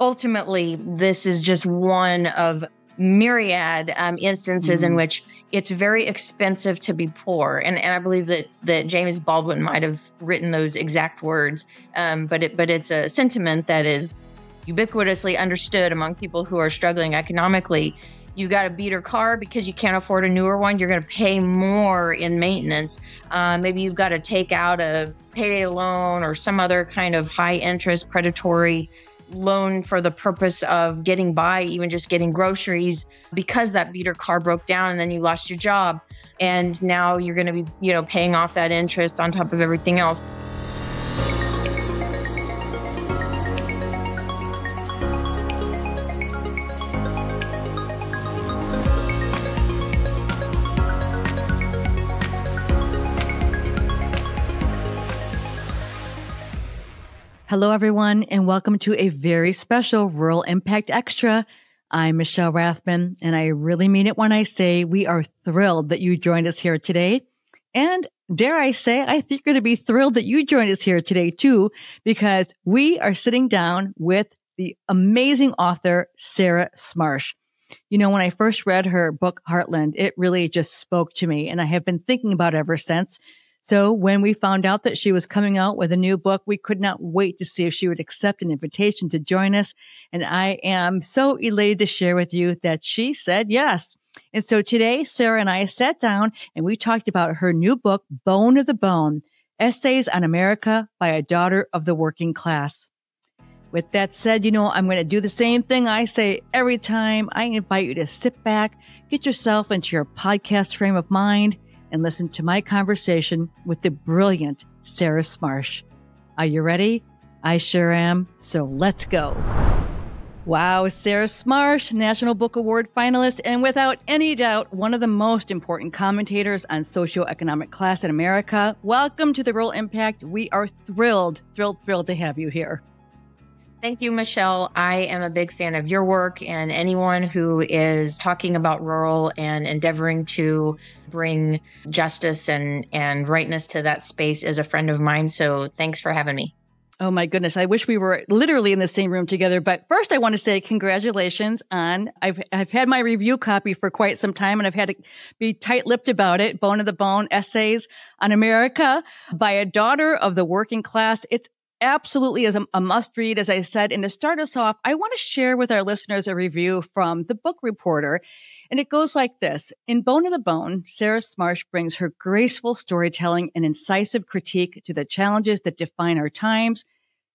ultimately, this is just one of myriad instances in which it's very expensive to be poor. And I believe that James Baldwin might have written those exact words. But it's a sentiment that is ubiquitously understood among people who are struggling economically. You got a beater car because you can't afford a newer one. You're going to pay more in maintenance. Maybe you've got to take out a payday loan or some other kind of high interest predatory loan for the purpose of getting by, even just getting groceries, because that beater car broke down and then you lost your job. And now you're going to be, paying off that interest on top of everything else. Hello, everyone, and welcome to a very special Rural Impact Extra. I'm Michelle Rathman, and I really mean it when I say we are thrilled that you joined us here today. And dare I say, I think you're going to be thrilled that you joined us here today, too, because we are sitting down with the amazing author, Sarah Smarsh. When I first read her book, Heartland, it really just spoke to me, and I have been thinking about it ever since. So when we found out that she was coming out with a new book, we could not wait to see if she would accept an invitation to join us. And I am so elated to share with you that she said yes. And so today, Sarah and I sat down and we talked about her new book, Bone of the Bone, Essays on America by a Daughter of the Working Class. With that said, I'm going to do the same thing I say every time. I invite you to sit back, get yourself into your podcast frame of mind, and listen to my conversation with the brilliant Sarah Smarsh. Are you ready? I sure am. So let's go. Wow, Sarah Smarsh, National Book Award finalist, and without any doubt, one of the most important commentators on socioeconomic class in America. Welcome to the Rural Impact. We are thrilled to have you here. Thank you, Michelle. I am a big fan of your work, and anyone who is talking about rural and endeavoring to bring justice and rightness to that space is a friend of mine. So thanks for having me. Oh my goodness. I wish we were literally in the same room together. But first I want to say congratulations on, I've had my review copy for quite some time and I've had to be tight-lipped about it. Bone of the Bone, Essays on America by a Daughter of the Working Class. It's absolutely is a must read, as I said. And to start us off, I want to share with our listeners a review from the Book Reporter. And it goes like this. In Bone of the Bone, Sarah Smarsh brings her graceful storytelling and incisive critique to the challenges that define our times: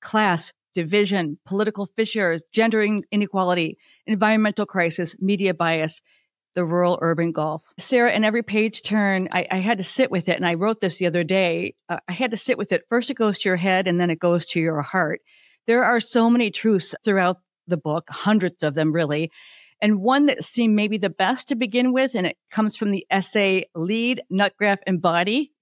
class, division, political fissures, gender inequality, environmental crisis, media bias, the rural-urban gulf. Sarah, in every page turn, I had to sit with it, and I wrote this the other day. I had to sit with it. First, it goes to your head, and then it goes to your heart. There are so many truths throughout the book, hundreds of them, really. And one that seemed maybe the best to begin with, and it comes from the essay Lead, Nut Graph, and Body.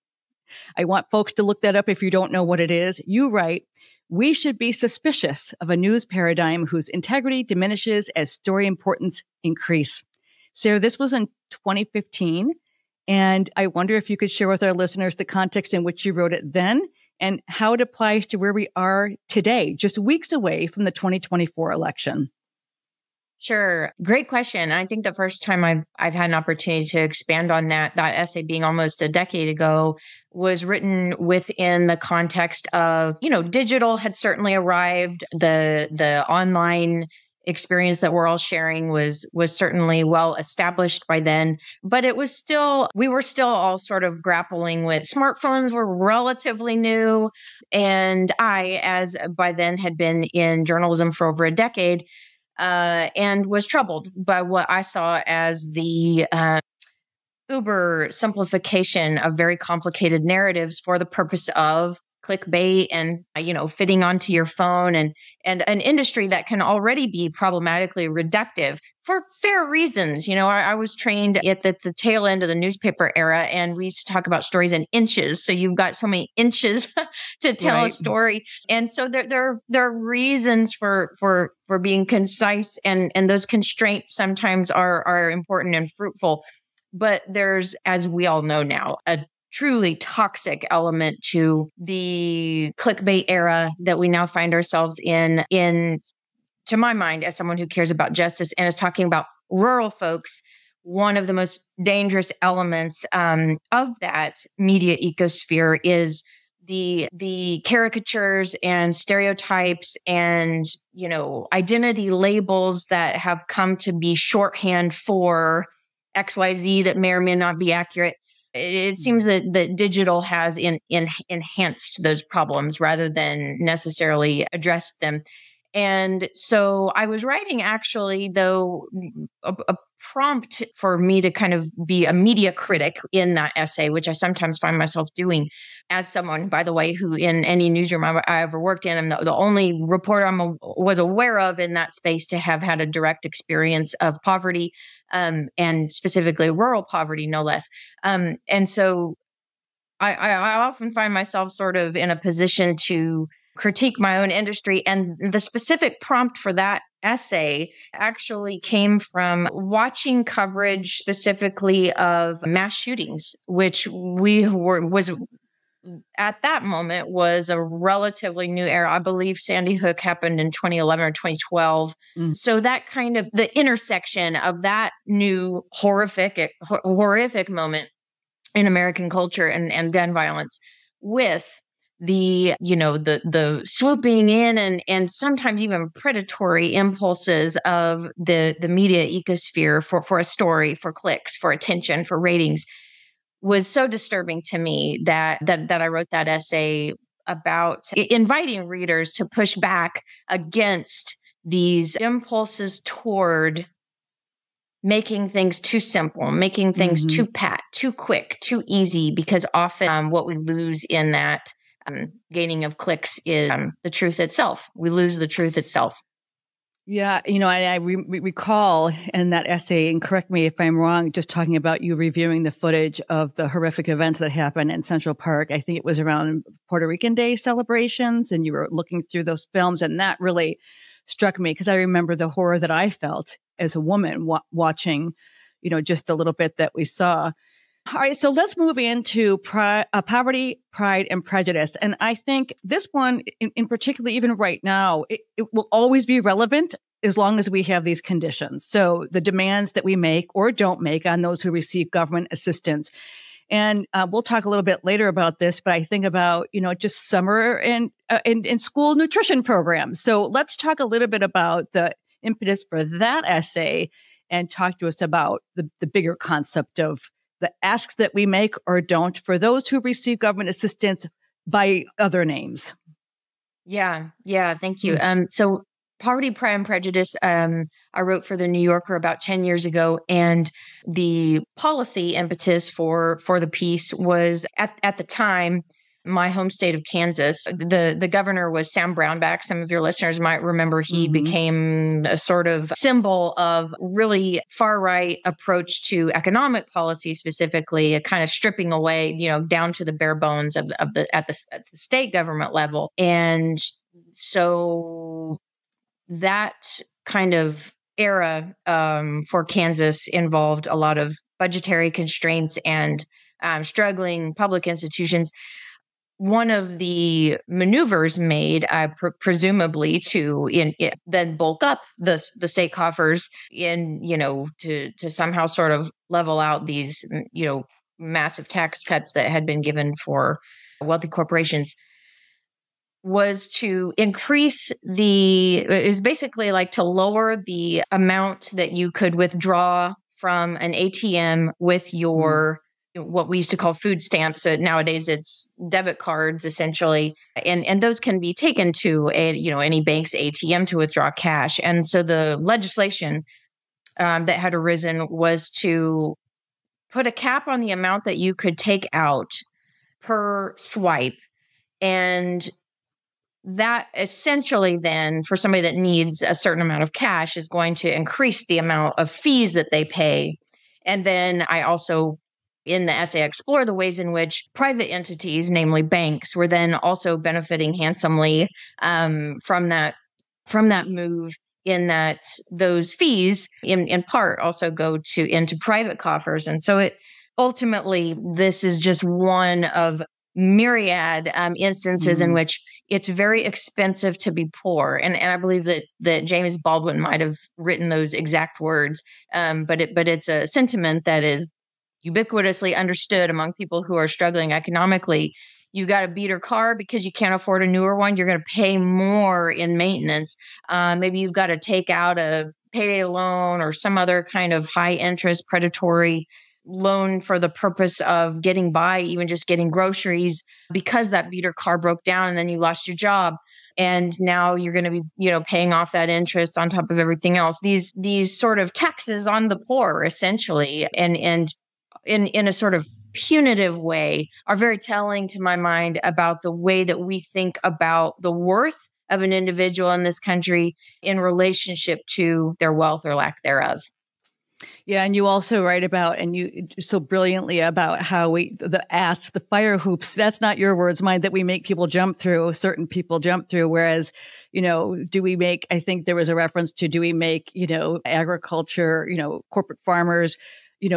I want folks to look that up if you don't know what it is. You write, "We should be suspicious of a news paradigm whose integrity diminishes as story importance increase." Sarah, this was in 2015, and I wonder if you could share with our listeners the context in which you wrote it then and how it applies to where we are today, just weeks away from the 2024 election. Sure. Great question. I think the first time I've had an opportunity to expand on that essay being almost a decade ago was written within the context of, digital had certainly arrived. The online experience that we're all sharing was certainly well established by then, but we were still all sort of grappling with smartphones were relatively new. And I, as by then had been in journalism for over a decade, and was troubled by what I saw as the uber simplification of very complicated narratives for the purpose of clickbait and, fitting onto your phone and an industry that can already be problematically reductive for fair reasons. I was trained at the tail end of the newspaper era, and we used to talk about stories in inches. So you've got so many inches to tell a story. And so there are reasons for being concise, and those constraints sometimes are important and fruitful. But there's, as we all know now, a truly toxic element to the clickbait era that we now find ourselves in to my mind, as someone who cares about justice and is talking about rural folks, one of the most dangerous elements of that media ecosphere is the caricatures and stereotypes and, identity labels that have come to be shorthand for XYZ that may or may not be accurate. It seems that digital has enhanced those problems rather than necessarily addressed them. And so I was writing, actually, though, a prompt for me to kind of be a media critic in that essay, which I sometimes find myself doing as someone, by the way, who in any newsroom I ever worked in, I'm the only reporter I was aware of in that space to have had a direct experience of poverty, and specifically rural poverty, no less. And so I often find myself sort of in a position to critique my own industry. And the specific prompt for that essay actually came from watching coverage specifically of mass shootings, which was at that moment was a relatively new era. I believe Sandy Hook happened in 2011 or 2012. So that kind of the intersection of that new horrific moment in American culture and gun violence with the swooping in and sometimes even predatory impulses of the media ecosphere for a story, for clicks, for attention, for ratings, was so disturbing to me that I wrote that essay about inviting readers to push back against these impulses toward making things too simple, making things too pat, too quick, too easy, because often what we lose in that gaining of clicks is the truth itself. We lose the truth itself. Yeah, I recall in that essay, and correct me if I'm wrong, just talking about you reviewing the footage of the horrific events that happened in Central Park. I think it was around Puerto Rican Day celebrations, and you were looking through those films, and that really struck me because I remember the horror that I felt as a woman watching, just the little bit that we saw. All right, so let's move into poverty, pride, and prejudice. And I think this one, in particular, even right now, it will always be relevant as long as we have these conditions. So the demands that we make or don't make on those who receive government assistance. And we'll talk a little bit later about this, but I think about, just summer and school nutrition programs. So let's talk a little bit about the impetus for that essay and talk to us about the bigger concept of the asks that we make or don't for those who receive government assistance by other names. Yeah. Thank you. So Poverty, Pride, and Prejudice, I wrote for the New Yorker about 10 years ago. And the policy impetus for the piece was at the time, my home state of Kansas. The governor was Sam Brownback. Some of your listeners might remember he became a sort of symbol of really far-right approach to economic policy, specifically, a kind of stripping away, down to the bare bones at the state government level. And so that kind of era for Kansas involved a lot of budgetary constraints and struggling public institutions. One of the maneuvers made, presumably to then bulk up the state coffers to somehow sort of level out these, massive tax cuts that had been given for wealthy corporations, was to increase is basically like to lower the amount that you could withdraw from an ATM with your what we used to call food stamps. So nowadays it's debit cards, essentially. And those can be taken to any bank's ATM to withdraw cash. And so the legislation that had arisen was to put a cap on the amount that you could take out per swipe. And that essentially then, for somebody that needs a certain amount of cash, is going to increase the amount of fees that they pay. And then I also, in the essay, explore the ways in which private entities, namely banks, were then also benefiting handsomely from that move, in that those fees, in part, also go into private coffers. And so ultimately, this is just one of myriad instances in which it's very expensive to be poor. And I believe that James Baldwin might have written those exact words. But it's a sentiment that is ubiquitously understood among people who are struggling economically. You got a beater car because you can't afford a newer one. You're going to pay more in maintenance. Maybe you've got to take out a payday loan or some other kind of high interest predatory loan for the purpose of getting by, even just getting groceries, because that beater car broke down and then you lost your job. And now you're going to be, paying off that interest on top of everything else. These sort of taxes on the poor, essentially, and in a sort of punitive way, are very telling to my mind about the way that we think about the worth of an individual in this country in relationship to their wealth or lack thereof. Yeah. And you also write about, and you so brilliantly about how the fire hoops, that's not your words, mine, that we make people jump through, certain people jump through. Whereas, I think there was a reference to, do we make, agriculture, corporate farmers,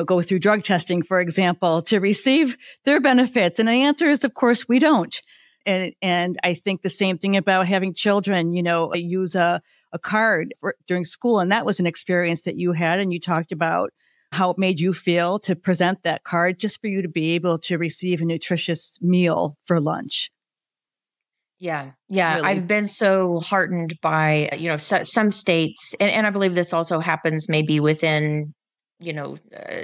go through drug testing, for example, to receive their benefits? And the answer is, of course, we don't. And I think the same thing about having children, use a card during school. And that was an experience that you had. And you talked about how it made you feel to present that card just for you to be able to receive a nutritious meal for lunch. Yeah. Really? I've been so heartened by, some states, and I believe this also happens maybe within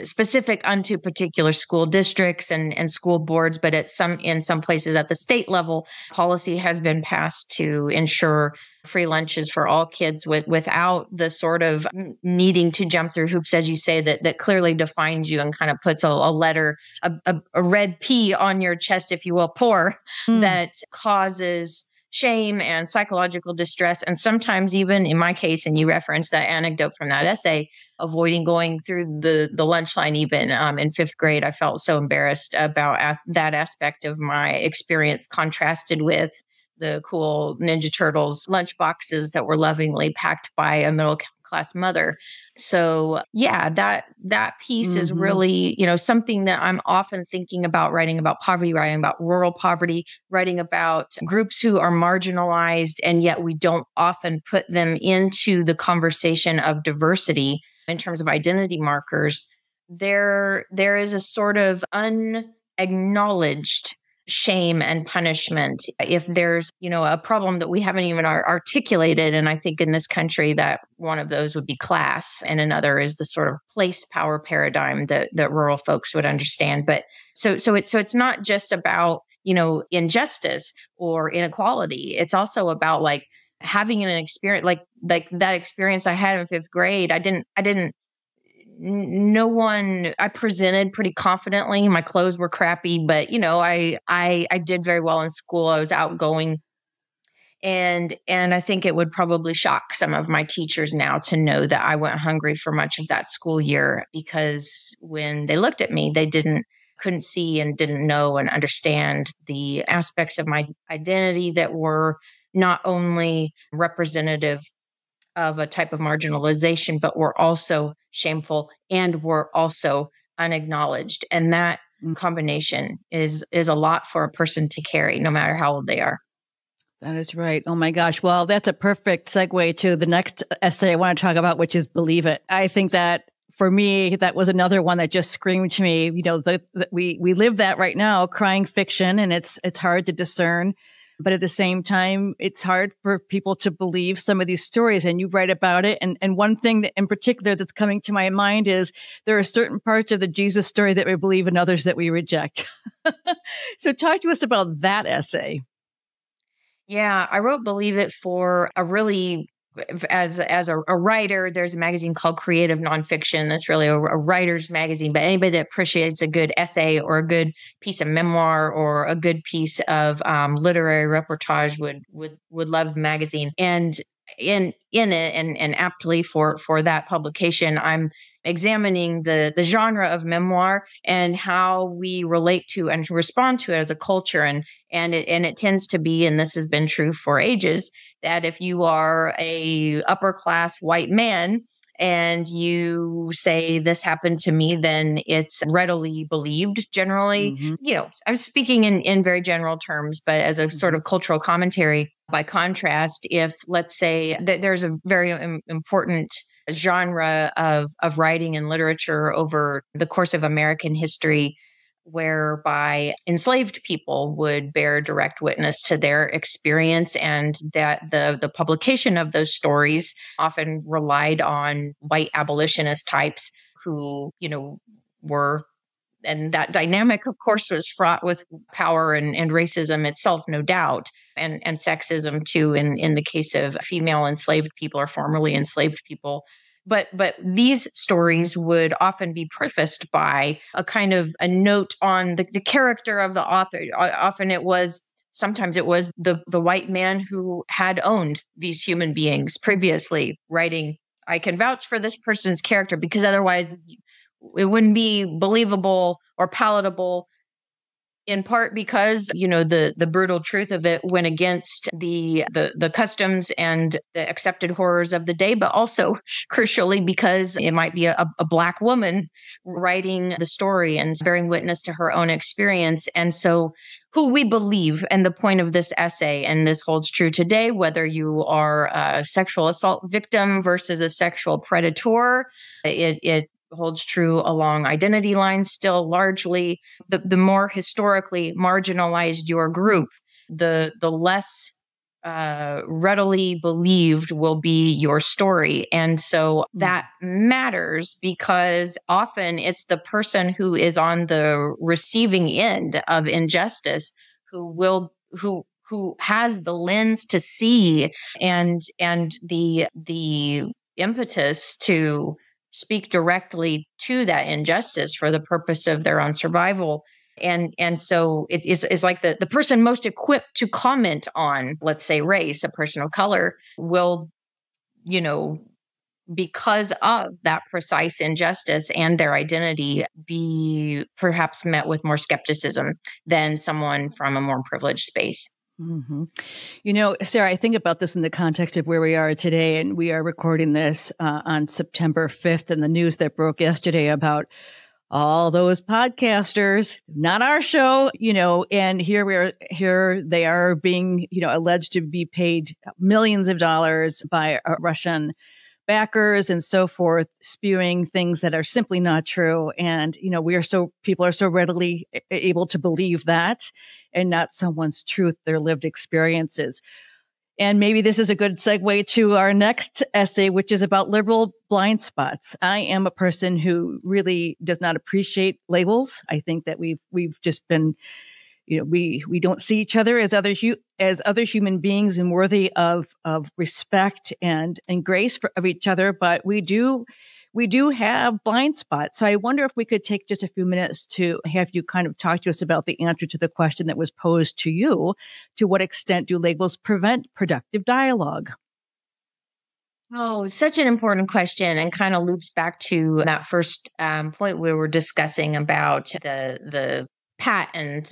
specific unto particular school districts and school boards, but in some places at the state level, policy has been passed to ensure free lunches for all kids without the sort of needing to jump through hoops, as you say, that clearly defines you and kind of puts a letter, a red P on your chest, if you will, poor, that causes shame and psychological distress. And sometimes even in my case, and you referenced that anecdote from that essay, avoiding going through the lunch line, even in fifth grade, I felt so embarrassed about that aspect of my experience, contrasted with the cool Ninja Turtles lunch boxes that were lovingly packed by a middle class mother. So yeah, that piece is really, something that I'm often thinking about, writing about poverty, writing about rural poverty, writing about groups who are marginalized, and yet we don't often put them into the conversation of diversity in terms of identity markers. There is a sort of unacknowledged shame and punishment if there's, a problem that we haven't even articulated. And I think in this country that one of those would be class, and another is the sort of place power paradigm that rural folks would understand. But so it's not just about, injustice or inequality. It's also about like having an experience like that experience I had in fifth grade. I presented pretty confidently. My clothes were crappy, but I did very well in school. I was outgoing. And I think it would probably shock some of my teachers now to know that I went hungry for much of that school year, because when they looked at me, they couldn't see and didn't know and understand the aspects of my identity that were not only representative of a type of marginalization, but were also shameful and were also unacknowledged. And that combination is a lot for a person to carry, no matter how old they are. That is right. Oh my gosh. Well, that's a perfect segue to the next essay I want to talk about, which is Believe It. I think that for me, that was another one that just screamed to me, we live that right now, crying fiction, and it's hard to discern. But at the same time, it's hard for people to believe some of these stories, and you write about it. And one thing that in particular that's coming to my mind is there are certain parts of the Jesus story that we believe and others that we reject. So talk to us about that essay. Yeah, I wrote Believe It for a really, as a writer, there's a magazine called Creative Nonfiction. That's really a writer's magazine, but anybody that appreciates a good essay or a good piece of memoir or a good piece of literary reportage would love the magazine. And in it, and aptly for that publication, I'm examining the genre of memoir and how we relate to and respond to it as a culture. And it tends to be, and this has been true for ages, that if you are a upper class white man and you say this happened to me, then it's readily believed generally. I'm speaking in very general terms, but as a sort of cultural commentary. By contrast, if let's say that there's a very important genre of writing and literature over the course of American history, whereby enslaved people would bear direct witness to their experience, and that the publication of those stories often relied on white abolitionist types who, were, and that dynamic, of course, was fraught with power and racism itself, no doubt, and sexism too, in the case of female enslaved people or formerly enslaved people. But these stories would often be prefaced by a kind of a note on the character of the author. Sometimes it was the white man who had owned these human beings previously, writing, I can vouch for this person's character, because otherwise it wouldn't be believable or palatable, in part because, the brutal truth of it went against the customs and the accepted horrors of the day, but also crucially because it might be a Black woman writing the story and bearing witness to her own experience. And so who we believe, and the point of this essay, and this holds true today, whether you are a sexual assault victim versus a sexual predator, it holds true along identity lines still largely. The more historically marginalized your group, the less readily believed will be your story. And so that matters, because often it's the person who is on the receiving end of injustice who has the lens to see and the impetus to speak directly to that injustice for the purpose of their own survival. And so it's like the person most equipped to comment on, let's say, race, a person of color, will, because of that precise injustice and their identity, be perhaps met with more skepticism than someone from a more privileged space. Sarah, I think about this in the context of where we are today, and we are recording this on September 5th, and the news that broke yesterday about all those podcasters, not our show, and here they are being, alleged to be paid millions of dollars by Russian backers and so forth, spewing things that are simply not true. And, people are so readily able to believe that, and not someone's truth, their lived experiences. And maybe this is a good segue to our next essay, which is about liberal blind spots. I am a person who really does not appreciate labels. I think that we've just been, we don't see each other as other human beings and worthy of respect and grace of each other, but we do have blind spots. So I wonder if we could take just a few minutes to have you kind of talk to us about the answer to the question that was posed to you. To what extent do labels prevent productive dialogue? Oh, such an important question, and kind of loops back to that first point we were discussing about the patent,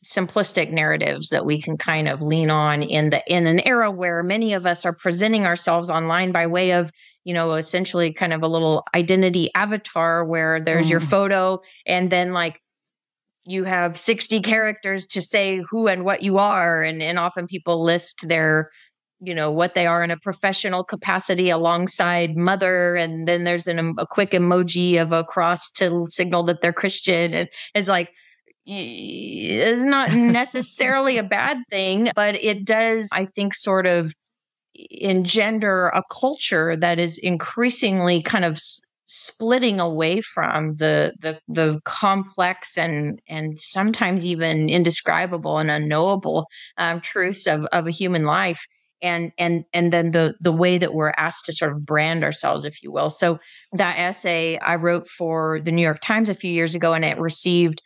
simplistic narratives that we can kind of lean on in an era where many of us are presenting ourselves online by way of, essentially kind of a little identity avatar where there's your photo, and then you have 60 characters to say who and what you are. And often people list their, what they are in a professional capacity alongside mother. And then there's a quick emoji of a cross to signal that they're Christian. And it's not necessarily a bad thing, but it does, I think, sort of engender a culture that is increasingly kind of splitting away from the complex and sometimes even indescribable and unknowable truths of a human life, and then the way that we're asked to sort of brand ourselves, if you will. So that essay I wrote for the New York Times a few years ago, and it received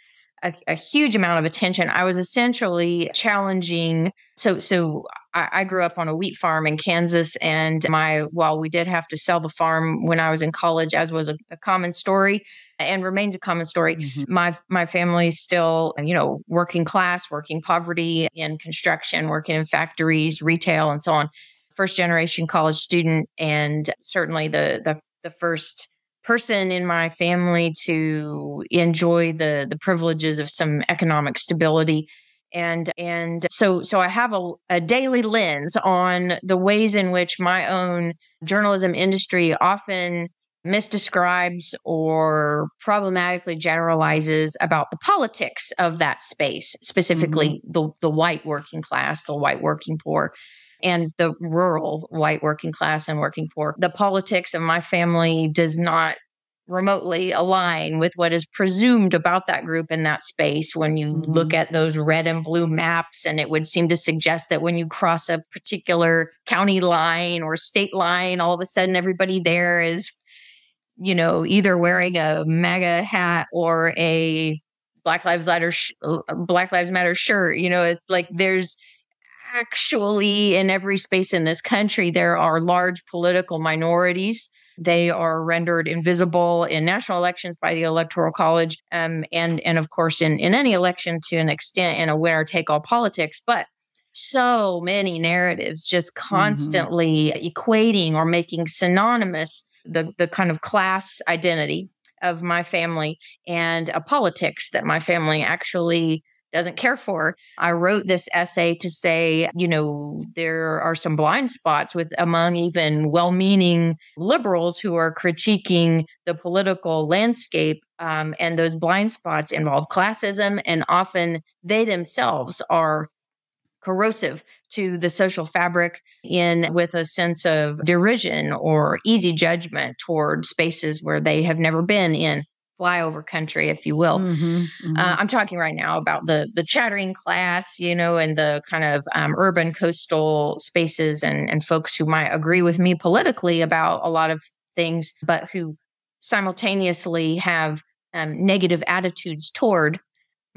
a huge amount of attention. I was essentially challenging. So I grew up on a wheat farm in Kansas, and while we did have to sell the farm when I was in college, as was a common story and remains a common story, my family's still, working class, working poverty in construction, working in factories, retail, and so on. First generation college student, and certainly the the first person in my family to enjoy the privileges of some economic stability. And so I have a daily lens on the ways in which my own journalism industry often misdescribes or problematically generalizes about the politics of that space, specifically the white working class, the white working poor, and the rural white working class and working poor. The politics of my family does not remotely align with what is presumed about that group in that space when you look at those red and blue maps. And it would seem to suggest that when you cross a particular county line or state line, all of a sudden everybody there is, either wearing a MAGA hat or a Black Lives Matter shirt. It's like there's actually in every space in this country, there are large political minorities. They are rendered invisible in national elections by the Electoral College, and of course in any election to an extent in a winner-take-all politics. But so many narratives just constantly equating or making synonymous the kind of class identity of my family and a politics that my family actually doesn't care for. I wrote this essay to say, there are some blind spots among even well-meaning liberals who are critiquing the political landscape. And those blind spots involve classism, and often they themselves are corrosive to the social fabric with a sense of derision or easy judgment toward spaces where they have never been in flyover country, if you will. I'm talking right now about the chattering class, and the kind of urban coastal spaces and folks who might agree with me politically about a lot of things, but who simultaneously have negative attitudes toward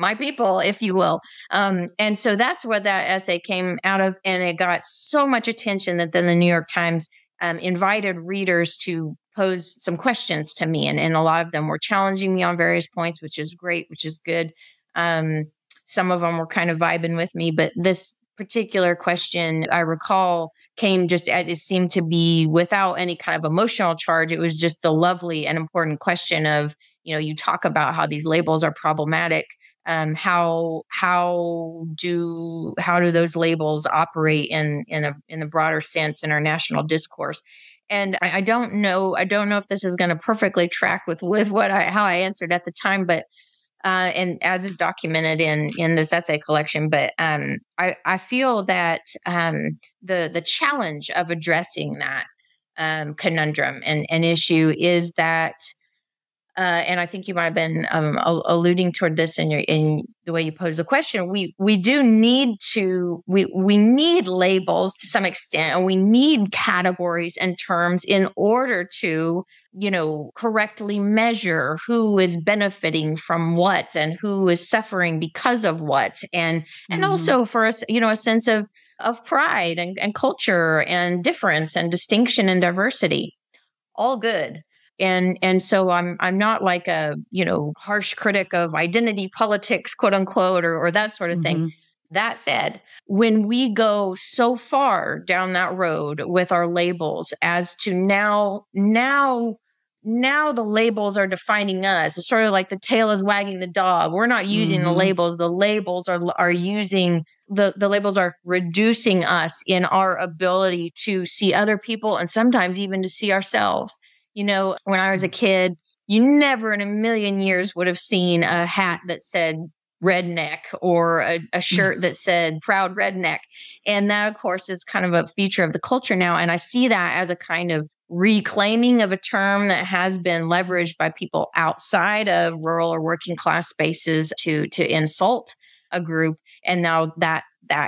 my people, if you will. And so that's where that essay came out of. And it got so much attention that then the New York Times invited readers to pose some questions to me. And a lot of them were challenging me on various points, which is great, which is good. Some of them were kind of vibing with me. But this particular question, I recall, it seemed to be without any kind of emotional charge. It was just the lovely and important question of, you talk about how these labels are problematic. How do those labels operate in a broader sense in our national discourse? And I don't know if this is going to perfectly track with how I answered at the time, but and as is documented in this essay collection. But I feel that the challenge of addressing that conundrum and issue is that. And I think you might have been alluding toward this in the way you pose the question. We do need we need labels to some extent, and we need categories and terms in order to, correctly measure who is benefiting from what and who is suffering because of what, and also for us, a sense of pride and culture and difference and distinction and diversity. All good. And so I'm not like a, harsh critic of identity politics, quote unquote, or that sort of thing. That said, when we go so far down that road with our labels as to now the labels are defining us, it's sort of like the tail is wagging the dog. We're not using the labels. The labels are using the labels are reducing us in our ability to see other people and sometimes even to see ourselves. When I was a kid, you never in a million years would have seen a hat that said redneck or a shirt that said proud redneck. And that, of course, is kind of a feature of the culture now. And I see that as a kind of reclaiming of a term that has been leveraged by people outside of rural or working class spaces to insult a group. And now that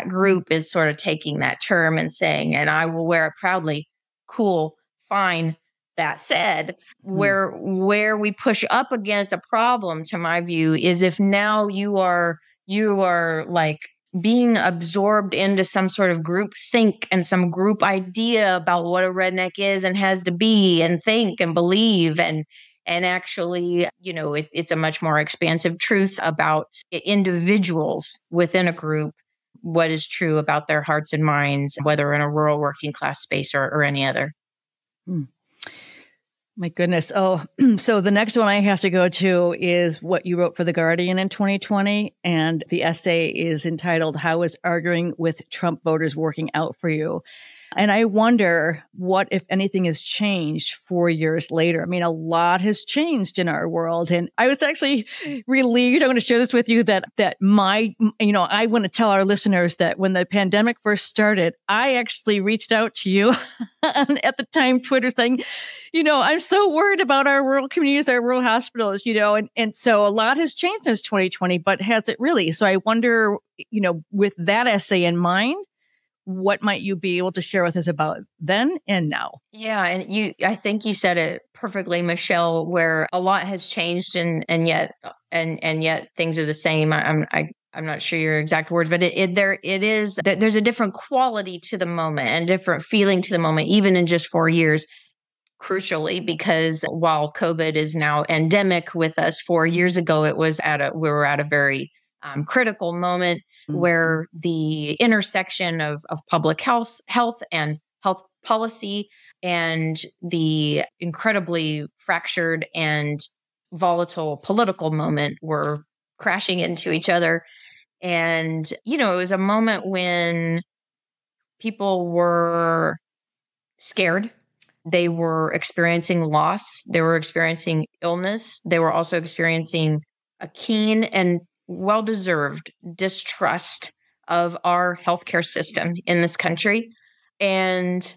group is sort of taking that term and saying, and I will wear it proudly. Cool, fine. That said, where we push up against a problem, to my view, is if now you are like being absorbed into some sort of group think and some group idea about what a redneck is and has to be and think and believe, and actually, it's a much more expansive truth about individuals within a group, what is true about their hearts and minds, whether in a rural working class space or any other. My goodness. Oh, so the next one I have to go to is what you wrote for The Guardian in 2020. And the essay is entitled, How is Arguing with Trump Voters Working Out for You? And I wonder what, if anything, has changed 4 years later. I mean, a lot has changed in our world. And I was actually relieved. I'm going to share this with you that I want to tell our listeners that when the pandemic first started, I actually reached out to you at the time, Twitter, saying, I'm so worried about our rural communities, our rural hospitals, and so a lot has changed since 2020, but has it really? So I wonder, with that essay in mind, what might you be able to share with us about then and now? Yeah, and I think you said it perfectly, Michelle, where a lot has changed and yet things are the same. I'm not sure your exact words, but there's a different quality to the moment and different feeling to the moment, even in just 4 years. Crucially, because while COVID is now endemic with us, 4 years ago we were at a very critical moment where the intersection of public health and health policy and the incredibly fractured and volatile political moment were crashing into each other. And, it was a moment when people were scared. They were experiencing loss. They were experiencing illness. They were also experiencing a keen and well-deserved distrust of our healthcare system in this country. And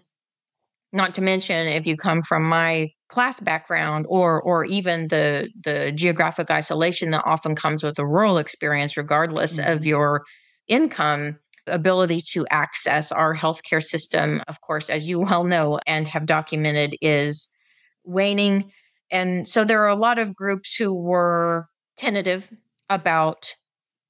not to mention, if you come from my class background or even the geographic isolation that often comes with a rural experience, regardless of your income, ability to access our healthcare system, of course, as you well know and have documented, is waning. And so there are a lot of groups who were tentative about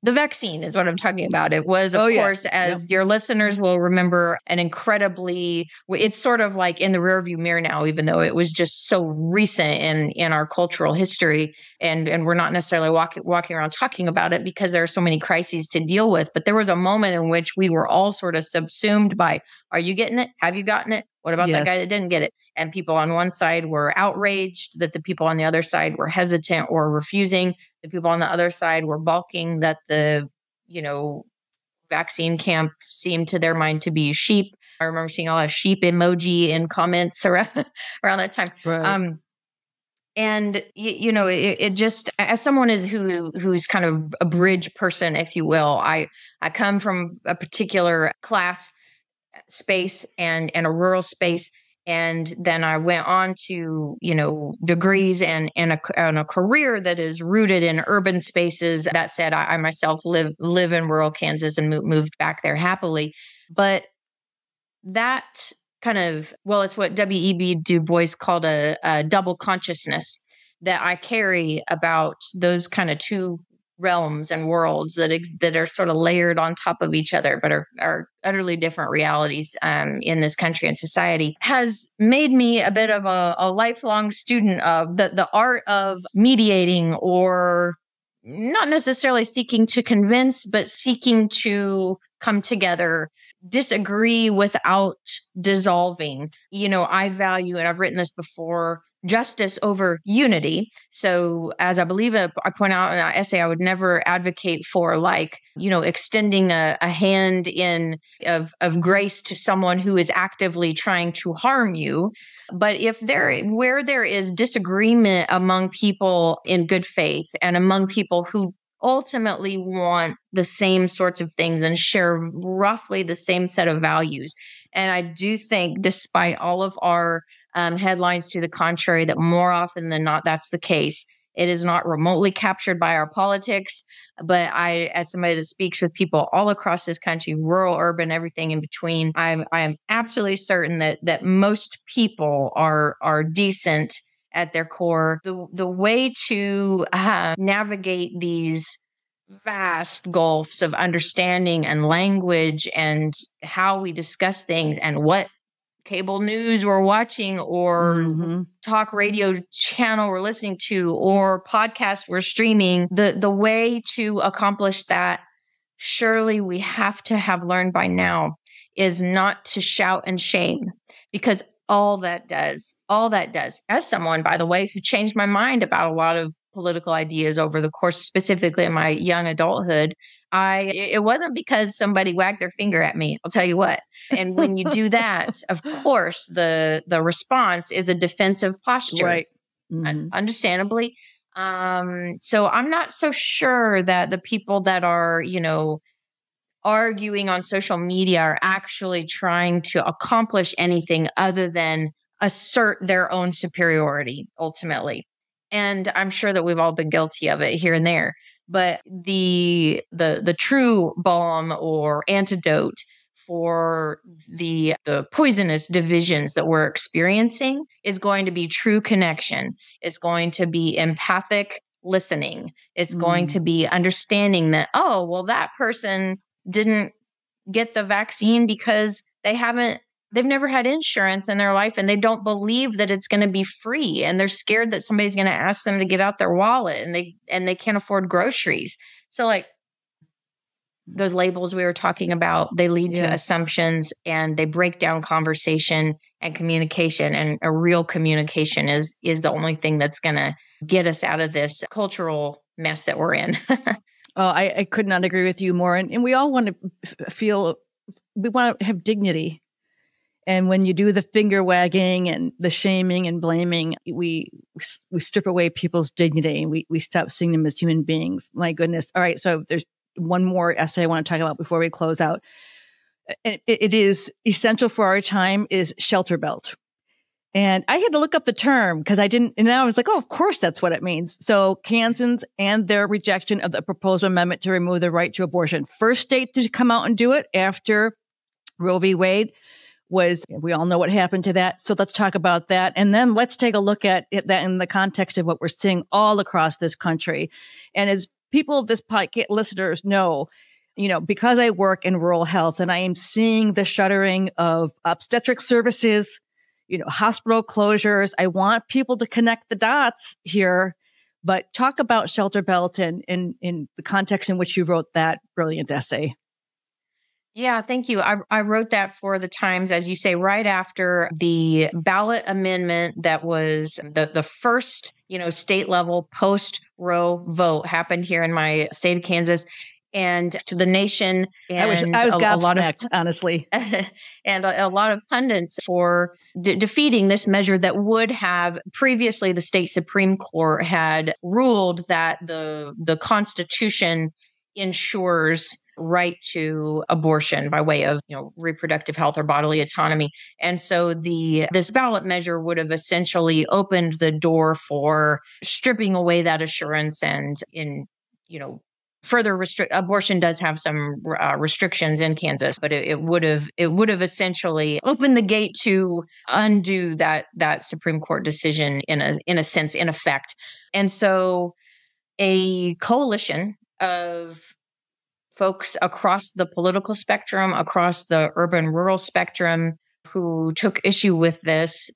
the vaccine, is what I'm talking about. It was, of course, as your listeners will remember, it's sort of like in the rearview mirror now, even though it was just so recent in our cultural history. And we're not necessarily walking around talking about it because there are so many crises to deal with. But there was a moment in which we were all sort of subsumed by, are you getting it? Have you gotten it? What about that guy that didn't get it? And people on one side were outraged that the people on the other side were hesitant or refusing. The people on the other side were balking that the, vaccine camp seemed to their mind to be sheep. I remember seeing a lot of sheep emoji in comments around that time. Right. And it just, as someone who's kind of a bridge person, if you will, I come from a particular class space and a rural space. And then I went on to, degrees and a career that is rooted in urban spaces. That said, I myself live in rural Kansas and moved back there happily. But that kind of, it's what W.E.B. Du Bois called a double consciousness that I carry about those kind of two realms and worlds that are sort of layered on top of each other, but are utterly different realities in this country and society, has made me a bit of a lifelong student of the art of mediating, or not necessarily seeking to convince, but seeking to come together, disagree without dissolving. I value, and I've written this before, justice over unity. So as I believe I point out in that essay, I would never advocate for extending a hand of grace to someone who is actively trying to harm you. But where there is disagreement among people in good faith and among people who ultimately want the same sorts of things and share roughly the same set of values. And I do think, despite all of our headlines to the contrary, that more often than not, that's the case. It is not remotely captured by our politics. But I, as somebody that speaks with people all across this country, rural, urban, everything in between, I am absolutely certain that most people are decent at their core. The way to navigate these vast gulfs of understanding and language and how we discuss things and what cable news we're watching or talk radio channel we're listening to or podcast we're streaming, the way to accomplish that, surely we have to have learned by now, is not to shout and shame. Because All that does. As someone, by the way, who changed my mind about a lot of political ideas over the course, specifically in my young adulthood, it wasn't because somebody wagged their finger at me. I'll tell you what. And when you do that, of course, the response is a defensive posture, Right. Mm-hmm. Understandably. So I'm not so sure that the people that are, arguing on social media are actually trying to accomplish anything other than assert their own superiority ultimately. And I'm sure that we've all been guilty of it here and there. But the true balm or antidote for the poisonous divisions that we're experiencing is going to be true connection. It's going to be empathic listening. It's going to be understanding that, oh, well, that person didn't get the vaccine because they've never had insurance in their life and they don't believe that it's going to be free. And they're scared that somebody's going to ask them to get out their wallet and they can't afford groceries. So like those labels we were talking about, they lead to assumptions and they break down conversation and communication. And a real communication is the only thing that's going to get us out of this cultural mess that we're in. Oh, I could not agree with you more. And we all want to feel, we want to have dignity. And when you do the finger wagging and the shaming and blaming, we strip away people's dignity. We stop seeing them as human beings. My goodness. All right. So there's one more essay I want to talk about before we close out. And it is essential for our time is shelter belt. And I had to look up the term because I didn't, and I was like, oh, of course that's what it means. So Kansans and their rejection of the proposed amendment to remove the right to abortion. First state to come out and do it after Roe v. Wade was, we all know what happened to that. So let's talk about that. And then let's take a look at that in the context of what we're seeing all across this country. And as people of this podcast listeners know, because I work in rural health and I am seeing the shuttering of obstetric services, hospital closures. I want people to connect the dots here, but talk about shelter belt and in the context in which you wrote that brilliant essay. Yeah, thank you. I wrote that for the Times, as you say, right after the ballot amendment that was the first, state level post Roe vote happened here in my state of Kansas. And to the nation, and I was gobsmacked, honestly, and a lot of pundits for defeating this measure that would have previously the state Supreme Court had ruled that the Constitution ensures right to abortion by way of reproductive health or bodily autonomy. And so this ballot measure would have essentially opened the door for stripping away that assurance and further abortion does have some restrictions in Kansas, but it would have essentially opened the gate to undo that Supreme Court decision in a sense, in effect. And so a coalition of folks across the political spectrum, across the urban-rural spectrum, who took issue with this,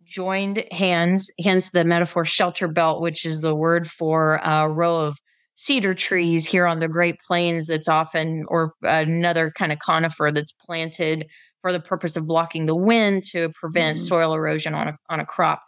joined hands, hence the metaphor shelter belt, which is the word for a row of cedar trees here on the Great Plains that's often, or another kind of conifer that's planted for the purpose of blocking the wind to prevent soil erosion on a crop.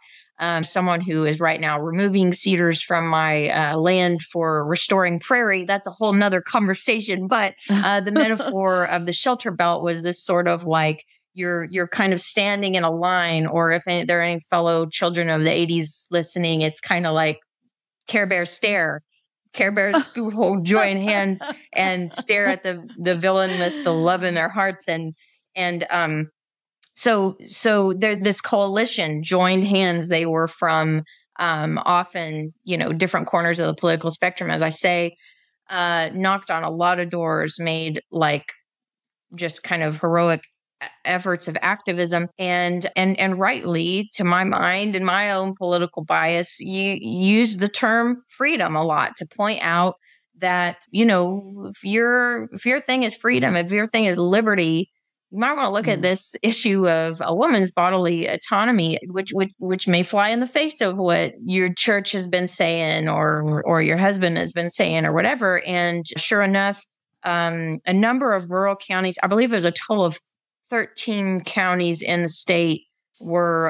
Someone who is right now removing cedars from my land for restoring prairie, that's a whole nother conversation. But the metaphor of the shelter belt was this sort of like you're kind of standing in a line, or if there are any fellow children of the 80s listening, it's kind of like Care Bear stare. Care Bears who join hands and stare at the villain with the love in their hearts. So this coalition joined hands. They were from often, different corners of the political spectrum, as I say, knocked on a lot of doors, made like just kind of heroic efforts of activism, and rightly, to my mind and my own political bias, you use the term freedom a lot to point out that, if your thing is freedom, if your thing is liberty, you might want to look at this issue of a woman's bodily autonomy, which may fly in the face of what your church has been saying or your husband has been saying or whatever. And sure enough, a number of rural counties, I believe it was a total of 13 counties in the state, were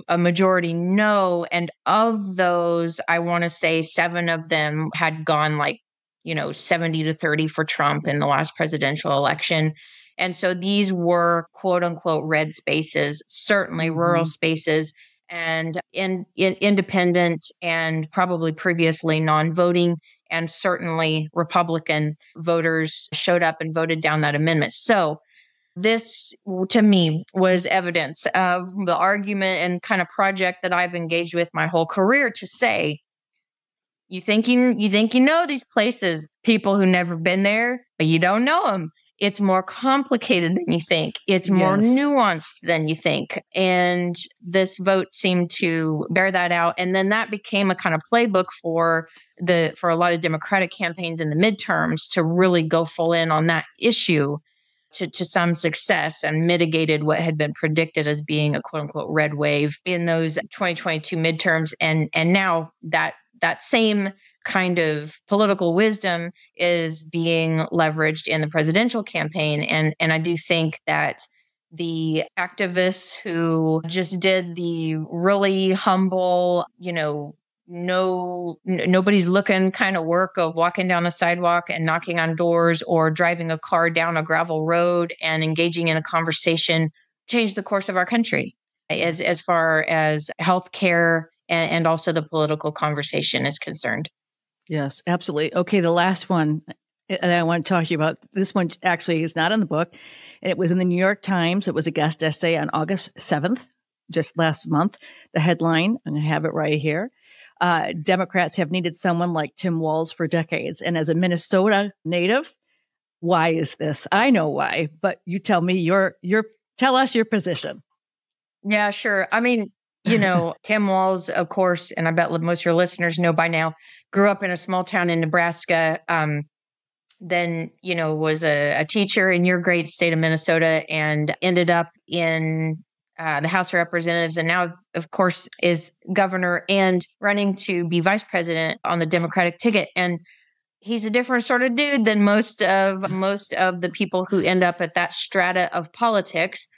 a majority no. And of those, I want to say 7 of them had gone 70-30 for Trump in the last presidential election. And so these were quote unquote red spaces, certainly rural spaces, and in independent and probably previously non-voting, and certainly Republican voters showed up and voted down that amendment. So this, to me, was evidence of the argument and kind of project that I've engaged with my whole career to say, you think you know these places, people who never been there, but you don't know them. It's more complicated than you think. It's more nuanced than you think. And this vote seemed to bear that out. And then that became a kind of playbook for a lot of Democratic campaigns in the midterms to really go full in on that issue to some success, and mitigated what had been predicted as being a quote unquote red wave in those 2022 midterms. And now that same kind of political wisdom is being leveraged in the presidential campaign. And I do think that the activists who just did the really humble, nobody's looking kind of work of walking down a sidewalk and knocking on doors or driving a car down a gravel road and engaging in a conversation changed the course of our country as far as healthcare and also the political conversation is concerned. Yes, absolutely. Okay, the last one, and I want to talk to you about, this one actually is not in the book, and it was in the New York Times. It was a guest essay on August 7th, just last month. The headline, and I have it right here. Democrats have needed someone like Tim Walz for decades. And as a Minnesota native, why is this? I know why, but you tell me tell us your position. Yeah, sure. I mean, Tim Walz, of course, and I bet most of your listeners know by now, grew up in a small town in Nebraska. Then, was a teacher in your great state of Minnesota and ended up in the House of Representatives, and now, of course, is governor and running to be vice president on the Democratic ticket. And he's a different sort of dude than most of the people who end up at that strata of politics.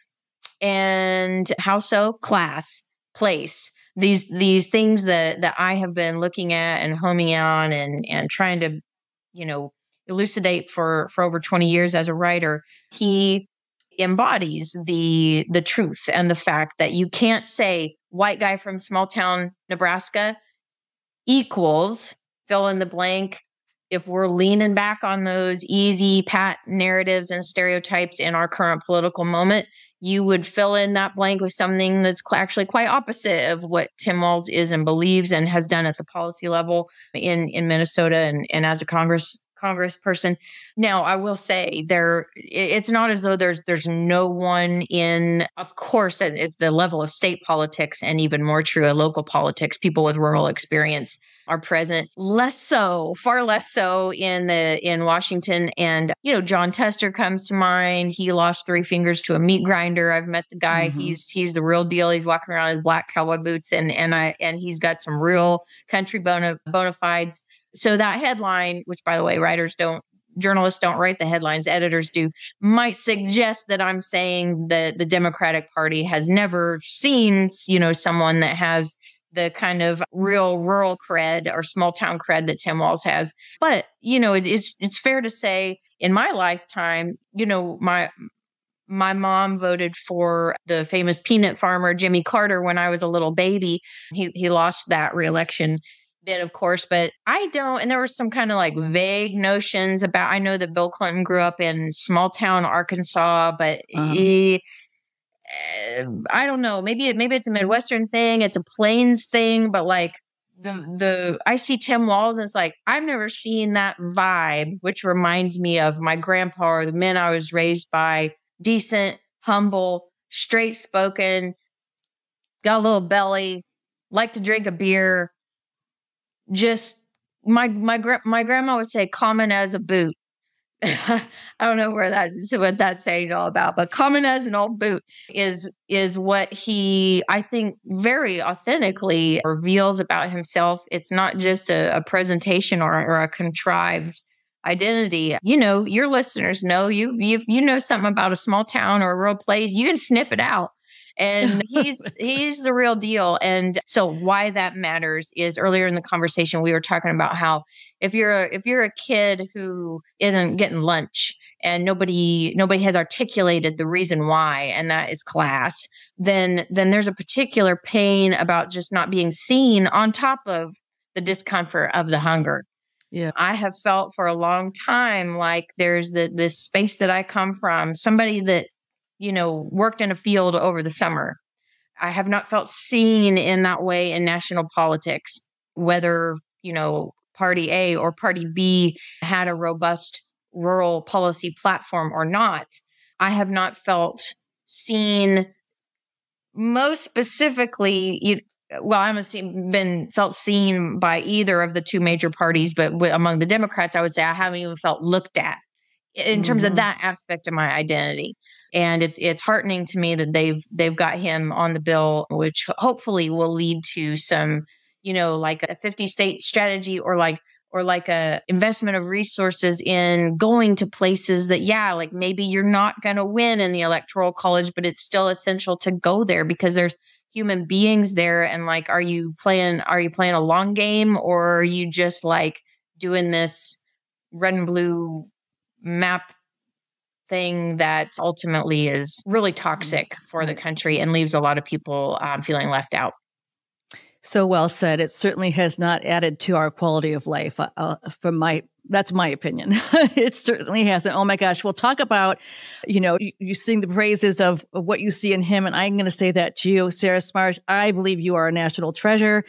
And how so? Class, place, these things that I have been looking at and homing on and trying to, elucidate for over 20 years as a writer. He embodies the truth and the fact that you can't say white guy from small town Nebraska equals fill in the blank. If we're leaning back on those easy pat narratives and stereotypes in our current political moment, you would fill in that blank with something that's actually quite opposite of what Tim Walz is and believes and has done at the policy level in Minnesota and as a congressperson. Now, I will say it's not as though there's no one in, of course, at the level of state politics, and even more true at local politics, people with rural experience are present. Less so, far less so in Washington. And, John Tester comes to mind. He lost 3 fingers to a meat grinder. I've met the guy. Mm-hmm. He's the real deal. He's walking around in his black cowboy boots and he's got some real country bona fides. So that headline, which by the way, journalists don't write the headlines, editors do, might suggest that I'm saying that the Democratic Party has never seen, someone that has the kind of real rural cred or small town cred that Tim Walz has. But, it's fair to say in my lifetime, my mom voted for the famous peanut farmer, Jimmy Carter, when I was a little baby. He lost that reelection bit, of course, but I don't. And there were some kind of vague notions about, I know that Bill Clinton grew up in small town Arkansas, but I don't know. Maybe it's a Midwestern thing. It's a Plains thing, but I see Tim Walz and it's I've never seen that vibe, which reminds me of my grandpa or the men I was raised by. Decent, humble, straight spoken, got a little belly, like to drink a beer. Just my grandma would say common as a boot. I don't know what that saying is all about, but common as an old boot is what he, I think, very authentically reveals about himself. It's not just a presentation or a contrived identity. Your listeners know you know something about a small town or a rural place. You can sniff it out. And he's the real deal. And so why that matters is earlier in the conversation, we were talking about how if you're a kid who isn't getting lunch and nobody has articulated the reason why, and that is class, then there's a particular pain about just not being seen on top of the discomfort of the hunger. Yeah. I have felt for a long time like there's this space that I come from, somebody that, worked in a field over the summer. I have not felt seen in that way in national politics, whether, Party A or Party B had a robust rural policy platform or not. I have not felt seen, most specifically, I haven't been felt seen by either of the two major parties, but among the Democrats, I would say I haven't even felt looked at in terms of that aspect of my identity. And it's heartening to me that they've got him on the bill, which hopefully will lead to some, like a 50-state strategy or like a investment of resources in going to places that, like maybe you're not going to win in the electoral college, but it's still essential to go there because there's human beings there. And like, are you playing a long game, or are you just like doing this red and blue map thing that ultimately is really toxic for the country and leaves a lot of people feeling left out? So well said. It certainly has not added to our quality of life. That's my opinion. It certainly hasn't. Oh my gosh. We'll talk about, you sing the praises of what you see in him. And I'm going to say that to you, Sarah Smarsh. I believe you are a national treasure.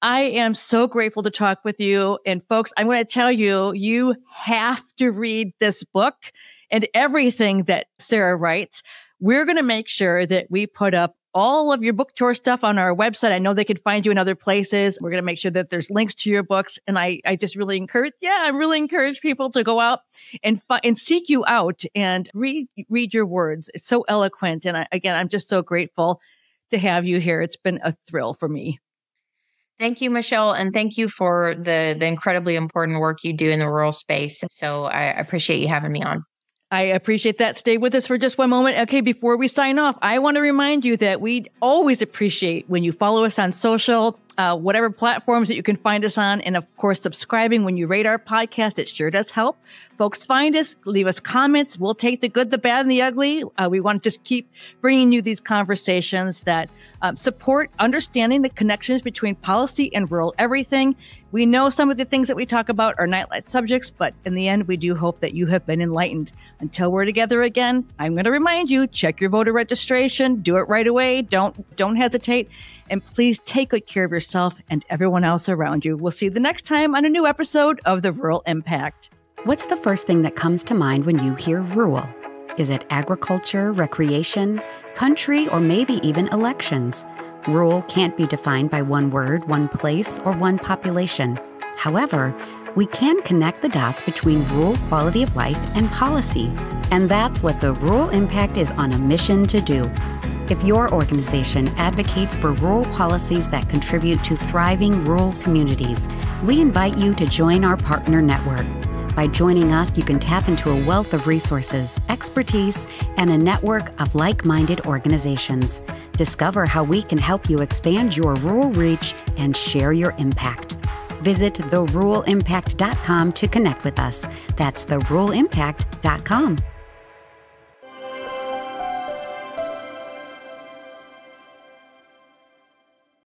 I am so grateful to talk with you. And folks, I'm going to tell you, you have to read this book and everything that Sarah writes. We're going to make sure that we put up all of your book tour stuff on our website. I know they can find you in other places. We're going to make sure that there's links to your books. And I just really encourage people to go out and seek you out and read your words. It's so eloquent. And I'm just so grateful to have you here. It's been a thrill for me. Thank you, Michelle. And thank you for the incredibly important work you do in the rural space. So I appreciate you having me on. I appreciate that. Stay with us for just one moment. Okay, before we sign off, I want to remind you that we always appreciate when you follow us on social, whatever platforms that you can find us on. And of course, subscribing when you rate our podcast. It sure does help. Folks, find us, leave us comments. We'll take the good, the bad, and the ugly. We want to just keep bringing you these conversations that support understanding the connections between policy and rural everything. We know some of the things that we talk about are nightlight subjects, but in the end, we do hope that you have been enlightened. Until we're together again, I'm going to remind you, check your voter registration, do it right away. Don't hesitate. And please take good care of yourself and everyone else around you. We'll see you the next time on a new episode of The Rural Impact. What's the first thing that comes to mind when you hear rural? Is it agriculture, recreation, country, or maybe even elections? Rural can't be defined by one word, one place, or one population. However, we can connect the dots between rural quality of life and policy. And that's what the Rural Impact is on a mission to do. If your organization advocates for rural policies that contribute to thriving rural communities, we invite you to join our partner network. By joining us, you can tap into a wealth of resources, expertise, and a network of like-minded organizations. Discover how we can help you expand your rural reach and share your impact. Visit theruralimpact.com to connect with us. That's theruralimpact.com.